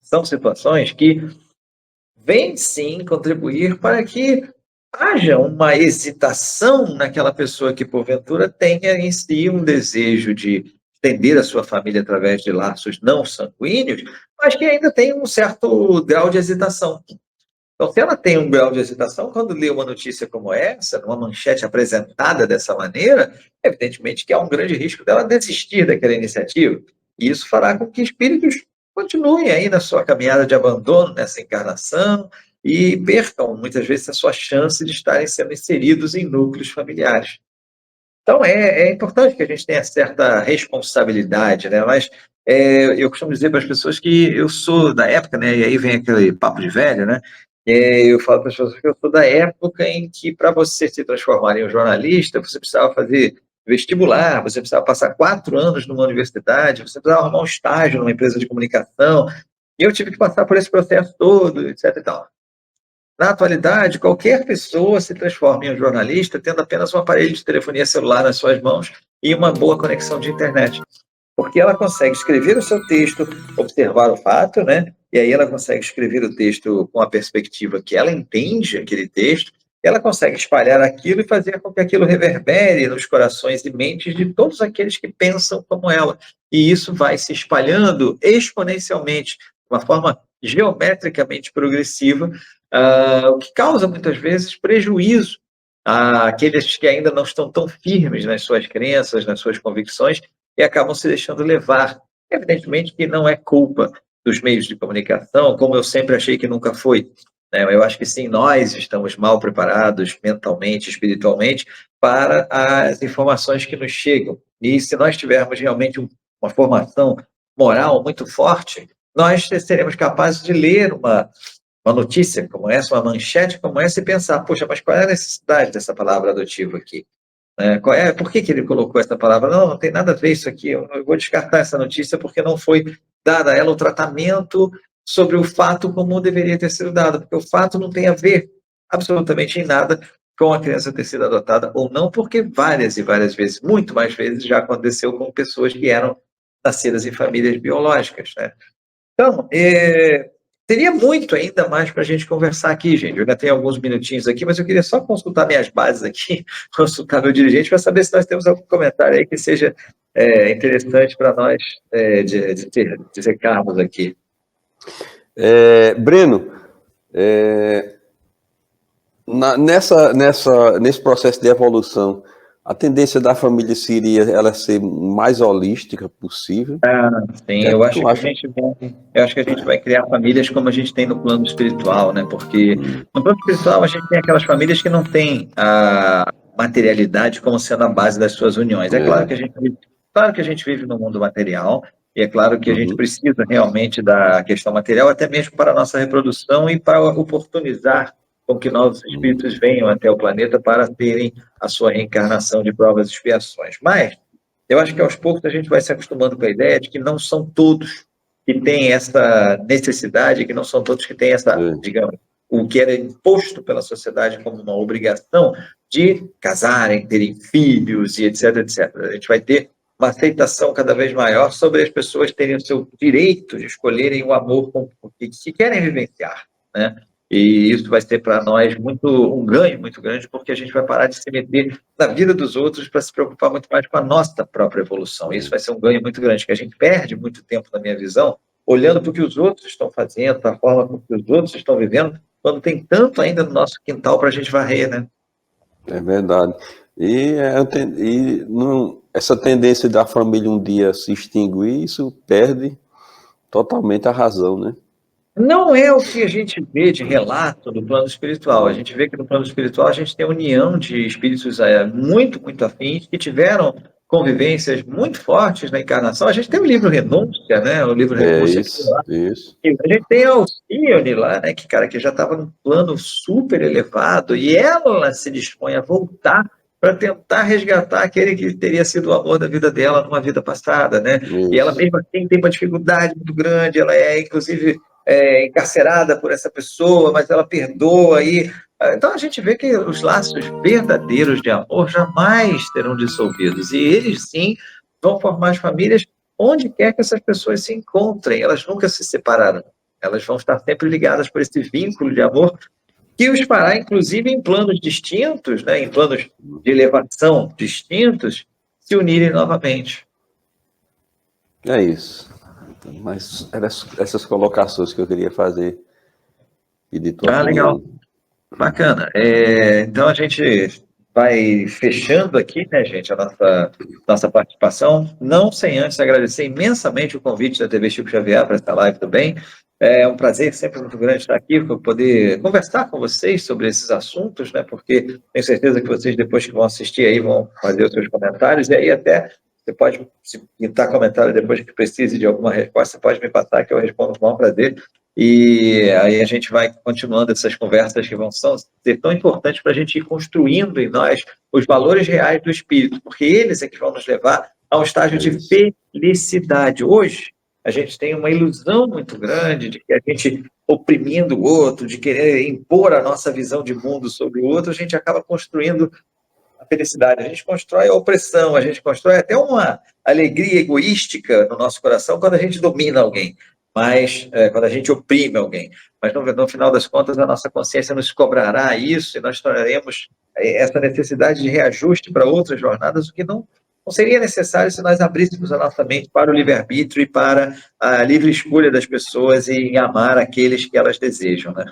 São situações que vêm sim contribuir para que haja uma hesitação naquela pessoa que porventura tenha em si um desejo de estender a sua família através de laços não sanguíneos, mas que ainda tem um certo grau de hesitação. Então, se ela tem um grau de hesitação, quando lê uma notícia como essa, numa manchete apresentada dessa maneira, evidentemente que há um grande risco dela desistir daquela iniciativa. E isso fará com que espíritos continuem aí na sua caminhada de abandono nessa encarnação e percam, muitas vezes, a sua chance de estarem sendo inseridos em núcleos familiares. Então, é importante que a gente tenha certa responsabilidade, né? Mas eu costumo dizer para as pessoas que eu sou da época, né? E aí vem aquele papo de velho, né? Eu falo para as pessoas que eu sou da época em que, para você se transformar em um jornalista, você precisava fazer vestibular, você precisava passar 4 anos numa universidade, você precisava arrumar um estágio numa empresa de comunicação. E eu tive que passar por esse processo todo, etc. E tal. Na atualidade, qualquer pessoa se transforma em um jornalista tendo apenas um aparelho de telefonia celular nas suas mãos e uma boa conexão de internet. Porque ela consegue escrever o seu texto, observar o fato, né? E aí ela consegue escrever o texto com a perspectiva que ela entende aquele texto, ela consegue espalhar aquilo e fazer com que aquilo reverbere nos corações e mentes de todos aqueles que pensam como ela. E isso vai se espalhando exponencialmente, de uma forma geometricamente progressiva, o que causa muitas vezes prejuízo àqueles que ainda não estão tão firmes nas suas crenças, nas suas convicções, e acabam se deixando levar. Evidentemente que não é culpa dos meios de comunicação, como eu sempre achei que nunca foi, né? Eu acho que sim, nós estamos mal preparados mentalmente, espiritualmente, para as informações que nos chegam. E se nós tivermos realmente uma formação moral muito forte, nós seremos capazes de ler uma notícia como essa, uma manchete como essa, e pensar, poxa, mas qual é a necessidade dessa palavra adotivo aqui? Por que ele colocou essa palavra? Não, não tem nada a ver isso aqui, eu vou descartar essa notícia porque não foi dada a ela o tratamento sobre o fato como deveria ter sido dado, porque o fato não tem a ver absolutamente em nada com a criança ter sido adotada ou não, porque várias e várias vezes, muito mais vezes, já aconteceu com pessoas que eram nascidas em famílias biológicas, né? Então, teria muito ainda mais para a gente conversar aqui, gente. Eu ainda tenho alguns minutinhos aqui, mas eu queria só consultar minhas bases aqui, consultar meu dirigente, para saber se nós temos algum comentário aí que seja interessante para nós dissecarmos aqui. Breno, nesse processo de evolução, a tendência da família seria ela ser mais holística possível? Sim, eu acho que a gente vai criar famílias como a gente tem no plano espiritual, né? Porque no plano espiritual a gente tem aquelas famílias que não têm a materialidade como sendo a base das suas uniões. É claro que claro que a gente vive no mundo material, e é claro que a gente precisa realmente da questão material, até mesmo para a nossa reprodução e para oportunizar com que novos espíritos venham até o planeta para terem a sua reencarnação de provas e expiações. Mas eu acho que aos poucos a gente vai se acostumando com a ideia de que não são todos que têm essa necessidade, que não são todos que têm essa, digamos, o que era imposto pela sociedade como uma obrigação de casarem, terem filhos e etc, etc. A gente vai ter uma aceitação cada vez maior sobre as pessoas terem o seu direito de escolherem o amor com que querem vivenciar, né? E isso vai ser para nós um ganho muito grande, porque a gente vai parar de se meter na vida dos outros para se preocupar muito mais com a nossa própria evolução. Isso vai ser um ganho muito grande, que a gente perde muito tempo, na minha visão, olhando para o que os outros estão fazendo, para a forma como os outros estão vivendo, quando tem tanto ainda no nosso quintal para a gente varrer, né? É verdade. Essa tendência da família um dia se extinguir, isso perde totalmente a razão, né? Não é o que a gente vê de relato do plano espiritual. A gente vê que no plano espiritual a gente tem a união de espíritos muito, muito afins, que tiveram convivências muito fortes na encarnação. A gente tem o livro Renúncia, né? O livro Renúncia. Isso. A gente tem a Alcione lá, né? Que já estava num plano super elevado, e ela se dispõe a voltar para tentar resgatar aquele que teria sido o amor da vida dela numa vida passada, né? Isso. E ela mesmo assim tem uma dificuldade muito grande, ela inclusive, encarcerada por essa pessoa, mas ela perdoa. Então a gente vê que os laços verdadeiros de amor jamais serão dissolvidos, e eles sim vão formar as famílias onde quer que essas pessoas se encontrem, elas nunca se separarão, elas vão estar sempre ligadas por esse vínculo de amor que os fará, inclusive, em planos distintos, né, em planos de elevação distintos, se unirem novamente. É isso. Mas eram essas colocações que eu queria fazer e de tua Legal. opinião. Bacana. Então a gente vai fechando aqui, né, gente, a nossa participação, não sem antes agradecer imensamente o convite da TV Chico Xavier para essa live do bem. É um prazer sempre muito grande estar aqui para poder conversar com vocês sobre esses assuntos, né, porque tenho certeza que vocês, depois que vão assistir aí, vão fazer os seus comentários, e aí até você pode, se pintar comentário depois que precise de alguma resposta, você pode me passar que eu respondo com o maior prazer. E aí a gente vai continuando essas conversas que vão ser tão importantes para a gente ir construindo em nós os valores reais do espírito, porque eles é que vão nos levar a um estágio de felicidade. Hoje, a gente tem uma ilusão muito grande de que a gente, oprimindo o outro, de querer impor a nossa visão de mundo sobre o outro, a gente acaba construindo a felicidade. A gente constrói a opressão, a gente constrói até uma alegria egoística no nosso coração quando a gente domina alguém, mas quando a gente oprime alguém. Mas no final das contas, a nossa consciência nos cobrará isso e nós tornaremos essa necessidade de reajuste para outras jornadas, o que não seria necessário se nós abríssemos a nossa mente para o livre-arbítrio e para a livre escolha das pessoas e em amar aqueles que elas desejam, né?